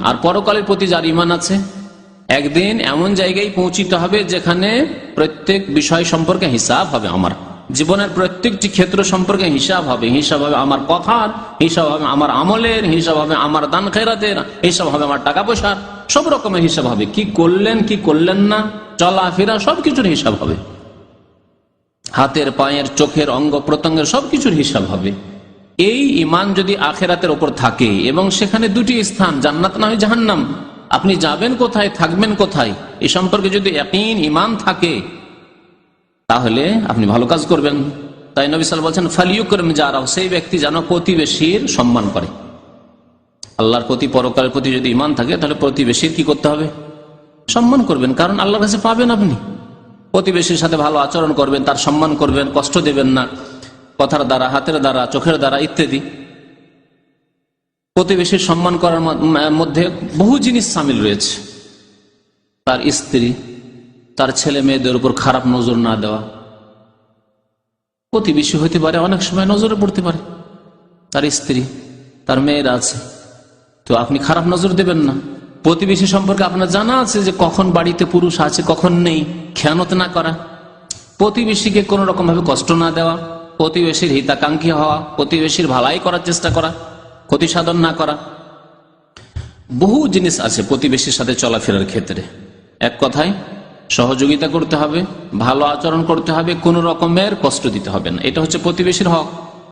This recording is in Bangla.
আর পরকালের প্রতি যার ঈমান আছে, একদিন এমন জায়গায় পৌঁছিতে হবে যেখানে প্রত্যেক বিষয় সম্পর্কে হিসাব হবে। আমার জীবনের প্রত্যেকটি ক্ষেত্র সম্পর্কে হিসাব হবে। হিসাব হবে আমার কথার, হিসাব হবে আমার আমলের, হিসাব হবে আমার দান খেরাতের, হিসাব হবে আমার টাকা পয়সার, সব রকমের হিসাব হবে। কি করলেন কি করলেন না, চলাফেরা সবকিছুর হিসাব হবে। হাতের, পায়ের, চোখের, অঙ্গ প্রত্যঙ্গের সবকিছুর হিসাব হবে। এই ঈমান যদি আখেরাতের ওপর থাকে এবং সেখানে দুটি স্থান, জান্নাত না হয় জাহান্নাম, আপনি যাবেন কোথায়, থাকবেন কোথায়, এই সম্পর্কে যদি ইয়াকিন ঈমান থাকে তাহলে আপনি ভালো কাজ করবেন। তাই নবী সাল্লাল্লাহু আলাইহি ওয়াসাল্লাম বলছেন ফালিয়ুকরিম জারাহু, সেই ব্যক্তি যেন প্রতিবেশীর সম্মান করে। আল্লাহর প্রতি, পরকালের প্রতি যদি ঈমান থাকে তাহলে প্রতিবেশীর কি করতে হবে? সম্মান করবেন। কারণ আল্লাহর কাছে পাবেন আপনি। প্রতিবেশীর সাথে ভালো আচরণ করবেন, তার সম্মান করবেন, কষ্ট দেবেন না কথার দ্বারা, হাতের দ্বারা, চোখের দ্বারা ইত্যাদি। প্রতিবেশীর সম্মান করার মধ্যে বহু জিনিস সামিল রয়েছে। তার স্ত্রী, তার ছেলে মেয়েদের উপর খারাপ নজর না দেওয়া। প্রতিবেশী হতে পারে অনেক সময় নজরে পড়তে পারে, তার স্ত্রী, তার মেয়েরা আছে, তো আপনি খারাপ নজর দেবেন না। প্রতিবেশী সম্পর্কে আপনার জানা আছে যে কখন বাড়িতে পুরুষ আছে কখন নেই, খেয়ানত না করা, প্রতিবেশীকে কোন রকম ভাবে কষ্ট না দেওয়া, প্রতিবেশীর হিতাকাঙ্ক্ষী হওয়া, প্রতিবেশীর ভালাই করার চেষ্টা করা, ক্ষতি সাধন না করা। বহু জিনিস আছে প্রতিবেশীর সাথে চলাফেরার ক্ষেত্রে। এক কথায় সহযোগিতা করতে হবে, ভালো আচরণ করতে হবে, কোন রকমের কষ্ট দিতে হবে না। এটা হচ্ছে প্রতিবেশীর হক।